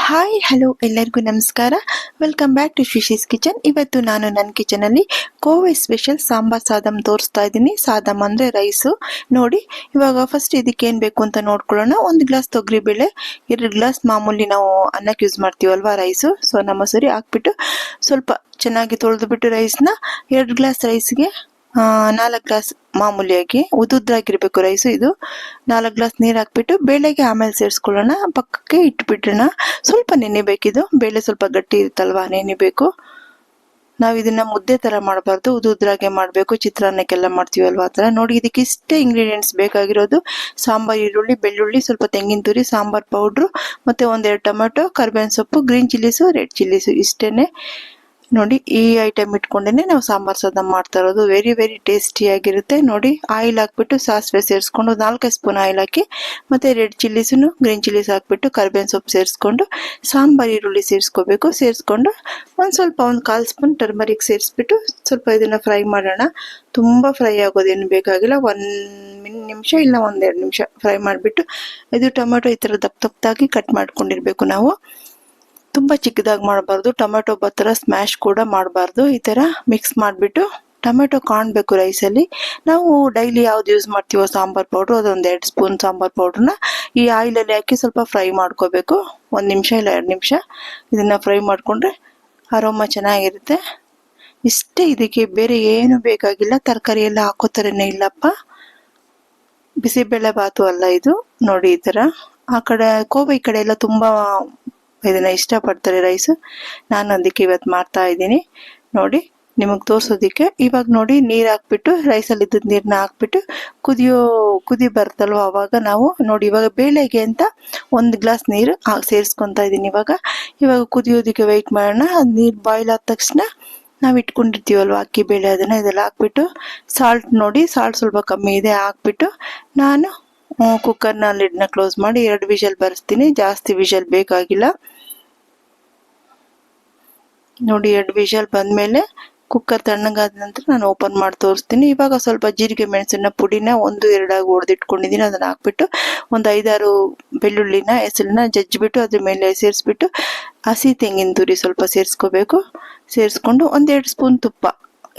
Hi hello ಎಲ್ಲರಿಗೂ ನಮಸ್ಕಾರ. Welcome back to Shrishi's kitchen. ಇವತ್ತು ನಾನು ನನ್ನ ಕಿಚನಲ್ಲಿ ಕೋವೆ ಸ್ಪೆಷಲ್ ಸಾಂಬಾರ್ ಸಾದಮ್ ತೋರಿಸ್ತಾ ಇದ್ದೀನಿ. ಸಾದಮ್ ಅಂದರೆ ರೈಸು. ನೋಡಿ, ಇವಾಗ ಫಸ್ಟ್ ಇದಕ್ಕೆ ಏನು ಬೇಕು ಅಂತ ನೋಡ್ಕೊಳ್ಳೋಣ. 1 ಗ್ಲಾಸ್ ತೊಗರಿಬೇಳೆ, 2 ಗ್ಲಾಸ್ ಮಾಮೂಲಿ ನಾವು ಅನ್ನಕ್ಕೆ ಯೂಸ್ ಮಾಡ್ತೀವಲ್ವಾ ರೈಸು, ಸೋನಾ ಮಸೂರಿ ಹಾಕ್ಬಿಟ್ಟು ಸ್ವಲ್ಪ ಚೆನ್ನಾಗಿ ತೊಳೆದುಬಿಟ್ಟು ರೈಸ್ನ 2 ಗ್ಲಾಸ್ ರೈಸ್ಗೆ 4 ಗ್ಲಾಸ್ ಮಾಮೂಲಿಯಾಗಿ ಉದುದ್ರಾಗಿರ್ಬೇಕು ರೈಸು. ಇದು 4 ಗ್ಲಾಸ್ ನೀರು ಹಾಕ್ಬಿಟ್ಟು ಬೇಳೆಗೆ ಆಮೇಲೆ ಸೇರಿಸ್ಕೊಳ್ಳೋಣ. ಪಕ್ಕಕ್ಕೆ ಇಟ್ಬಿಟ್ರೋಣ. ಸ್ವಲ್ಪ ನೆನೆಬೇಕಿದು. ಬೇಳೆ ಸ್ವಲ್ಪ ಗಟ್ಟಿ ಇರುತ್ತಲ್ವಾ, ನೆನೆಬೇಕು. ನಾವು ಇದನ್ನ ಮುದ್ದೆ ತರ ಮಾಡಬಾರ್ದು, ಉದುದ್ರಾಗೆ ಮಾಡಬೇಕು. ಚಿತ್ರಾನ್ನಕ್ಕೆಲ್ಲ ಮಾಡ್ತೀವಲ್ವಾ ಆ ಥರ. ನೋಡಿ, ಇದಕ್ಕೆ ಇಷ್ಟೇ ಇಂಗ್ರೀಡಿಯೆಂಟ್ಸ್ ಬೇಕಾಗಿರೋದು. ಸಾಂಬಾರ್ ಈರುಳ್ಳಿ, ಬೆಳ್ಳುಳ್ಳಿ, ಸ್ವಲ್ಪ ತೆಂಗಿನ ತುರಿ, ಸಾಂಬಾರ್ ಪೌಡ್ರು, ಮತ್ತೆ 1-2 ಟೊಮೆಟೊ, ಕರ್ಬೇವಿನ ಸೊಪ್ಪು, ಗ್ರೀನ್ ಚಿಲ್ಲೀಸು, ರೆಡ್ ಚಿಲ್ಲೀಸು, ಇಷ್ಟೇನೆ. ನೋಡಿ, ಈ ಐಟಮ್ ಇಟ್ಕೊಂಡೇನೆ ನಾವು ಸಾಂಬಾರ್ ಸಾದಮ್ ಮಾಡ್ತಾ ಇರೋದು. ವೆರಿ ವೆರಿ ಟೇಸ್ಟಿ ಆಗಿರುತ್ತೆ. ನೋಡಿ, ಆಯಿಲ್ ಹಾಕ್ಬಿಟ್ಟು ಸಾಸಿವೆ ಸೇರಿಸ್ಕೊಂಡು 4 ಸ್ಪೂನ್ ಆಯಿಲ್ ಹಾಕಿ, ಮತ್ತೆ ರೆಡ್ ಚಿಲ್ಲೀಸು, ಗ್ರೀನ್ ಚಿಲ್ಲೀಸ್ ಹಾಕ್ಬಿಟ್ಟು ಕರ್ಬೇವಿನ ಸೊಪ್ಪು ಸೇರಿಸ್ಕೊಂಡು ಸಾಂಬಾರ್ ಈರುಳ್ಳಿ ಸೇರಿಸ್ಕೋಬೇಕು. ಸೇರಿಸ್ಕೊಂಡು ಸ್ವಲ್ಪ 1/4 ಸ್ಪೂನ್ ಟರ್ಮರಿಕ್ ಸೇರಿಸ್ಬಿಟ್ಟು ಸ್ವಲ್ಪ ಇದನ್ನ ಫ್ರೈ ಮಾಡೋಣ. ತುಂಬಾ ಫ್ರೈ ಆಗೋದೇನು ಬೇಕಾಗಿಲ್ಲ. 1 ನಿಮಿಷ ಇಲ್ಲ 1-2 ನಿಮಿಷ ಫ್ರೈ ಮಾಡಿಬಿಟ್ಟು, ಇದು ಟೊಮೆಟೊ ಈ ಥರ ದಪ್ಪದಾಗಿ ಕಟ್ ಮಾಡ್ಕೊಂಡಿರ್ಬೇಕು ನಾವು. ತುಂಬ ಚಿಕ್ಕದಾಗಿ ಮಾಡಬಾರ್ದು, ಟೊಮೆಟೊ ಥರ ಸ್ಮ್ಯಾಶ್ ಕೂಡ ಮಾಡಬಾರ್ದು. ಈ ಥರ ಮಿಕ್ಸ್ ಮಾಡಿಬಿಟ್ಟು ಟೊಮೆಟೊ ಕಾಣಬೇಕು ರೈಸಲ್ಲಿ. ನಾವು ಡೈಲಿ ಯಾವ್ದು ಯೂಸ್ ಮಾಡ್ತೀವೋ ಸಾಂಬಾರ್ ಪೌಡ್ರು, ಅದೊಂದು 2 ಸ್ಪೂನ್ ಸಾಂಬಾರ್ ಪೌಡ್ರನ್ನ ಈ ಆಯಿಲಲ್ಲಿ ಹಾಕಿ ಸ್ವಲ್ಪ ಫ್ರೈ ಮಾಡ್ಕೋಬೇಕು. 1 ನಿಮಿಷ ಇಲ್ಲ 2 ನಿಮಿಷ ಇದನ್ನ ಫ್ರೈ ಮಾಡಿಕೊಂಡ್ರೆ ಅರೋಮ ಚೆನ್ನಾಗಿರುತ್ತೆ. ಇಷ್ಟೇ, ಇದಕ್ಕೆ ಬೇರೆ ಏನು ಬೇಕಾಗಿಲ್ಲ. ತರಕಾರಿ ಎಲ್ಲ ಹಾಕೋ ಥರನೇ ಇಲ್ಲಪ್ಪ. ಬಿಸಿಬೇಳೆ ಬಾತು ಅಲ್ಲ ಇದು. ನೋಡಿ, ಈ ಥರ ಆ ಕಡೆ ಕೋವೆ ಈ ಕಡೆ ಎಲ್ಲ ತುಂಬಾ ಇದನ್ನ ಇಷ್ಟಪಡ್ತಾರೆ ರೈಸ್. ನಾನು ಅದಕ್ಕೆ ಇವತ್ತು ಮಾಡ್ತಾ ಇದ್ದೀನಿ. ನೋಡಿ, ನಿಮಗೆ ತೋರ್ಸೋದಿಕ್ಕೆ. ಇವಾಗ ನೋಡಿ, ನೀರು ಹಾಕ್ಬಿಟ್ಟು ರೈಸಲ್ಲಿ ಇದ್ದ ನೀರನ್ನ ಹಾಕ್ಬಿಟ್ಟು ಕುದಿ ಬರ್ತಲ್ವ ಅವಾಗ ನಾವು ನೋಡಿ, ಇವಾಗ ಬೇಳೆಗೆ ಅಂತ 1 ಗ್ಲಾಸ್ ನೀರು ಸೇರಿಸ್ಕೊತಾ ಇದ್ದೀನಿ. ಇವಾಗ ಕುದಿಯೋದಕ್ಕೆ ವೆಯ್ಟ್ ಮಾಡೋಣ. ಅದು ನೀರು ಬಾಯ್ಲ್ ಆದ ತಕ್ಷಣ ನಾವು ಇಟ್ಕೊಂಡಿರ್ತೀವಲ್ವ ಅಕ್ಕಿ ಬೇಳೆ, ಇದೆಲ್ಲ ಹಾಕ್ಬಿಟ್ಟು ಸಾಲ್ಟ್ ನೋಡಿ, ಸಾಲ್ಟ್ ಸ್ವಲ್ಪ ಕಮ್ಮಿ ಇದೆ ಹಾಕ್ಬಿಟ್ಟು ನಾನು ಕುಕ್ಕರ್ನ ಲಿಡ್ನ ಕ್ಲೋಸ್ ಮಾಡಿ 2 ವಿಷಲ್ ಬರೆಸ್ತೀನಿ. ಜಾಸ್ತಿ ವಿಷಲ್ ಬೇಕಾಗಿಲ್ಲ. ನೋಡಿ, 2 ವಿಷಲ್ ಬಂದ್ಮೇಲೆ ಕುಕ್ಕರ್ ತಣ್ಣಗಾದ ನಂತರ ನಾನು ಓಪನ್ ಮಾಡಿ ತೋರಿಸ್ತೀನಿ. ಇವಾಗ ಸ್ವಲ್ಪ ಜೀರಿಗೆ ಮೆಣಸಿನ ಪುಡಿನ 1-2 ಆಗಿ ಹೊಡೆದಿಟ್ಕೊಂಡಿದ್ದೀನಿ. ಅದನ್ನ ಹಾಕ್ಬಿಟ್ಟು 5-6 ಬೆಳ್ಳುಳ್ಳಿನ ಹೆಸರನ್ನ ಜಜ್ಜಿಬಿಟ್ಟು ಅದ್ರ ಮೇಲೆ ಸೇರಿಸ್ಬಿಟ್ಟು ಹಸಿ ತೆಂಗಿನ ತುರಿ ಸ್ವಲ್ಪ ಸೇರಿಸ್ಕೋಬೇಕು. ಸೇರಿಸ್ಕೊಂಡು 1-2 ಸ್ಪೂನ್ ತುಪ್ಪ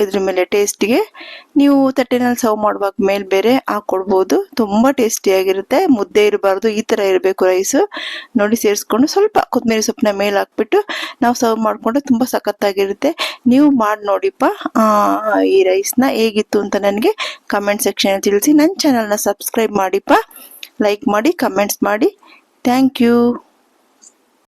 ಇದ್ರ ಮೇಲೆ ಟೇಸ್ಟ್ಗೆ. ನೀವು ತಟ್ಟೆನಲ್ಲಿ ಸರ್ವ್ ಮಾಡುವಾಗ ಮೇಲೆ ಬೇರೆ ಹಾಕೊಡ್ಬೋದು. ತುಂಬಾ ಟೇಸ್ಟಿಯಾಗಿರುತ್ತೆ. ಮುದ್ದೆ ಇರಬಾರ್ದು, ಈ ಥರ ಇರಬೇಕು ರೈಸು. ನೋಡಿ, ಸೇರಿಸ್ಕೊಂಡು ಸ್ವಲ್ಪ ಕೊತ್ತಂಬರಿ ಸೊಪ್ಪನ್ನ ಮೇಲೆ ಹಾಕ್ಬಿಟ್ಟು ನಾವು ಸರ್ವ್ ಮಾಡಿಕೊಂಡ್ರೆ ತುಂಬ ಸಖತ್ತಾಗಿರುತ್ತೆ. ನೀವು ಮಾಡಿ ನೋಡಿಪ್ಪ. ಈ ರೈಸ್ನ ಹೇಗಿತ್ತು ಅಂತ ನನಗೆ ಕಮೆಂಟ್ ಸೆಕ್ಷನ್ ತಿಳಿಸಿ. ನನ್ನ ಚಾನಲ್ನ ಸಬ್ಸ್ಕ್ರೈಬ್ ಮಾಡಿಪ್ಪ, ಲೈಕ್ ಮಾಡಿ, ಕಮೆಂಟ್ಸ್ ಮಾಡಿ. Thank you.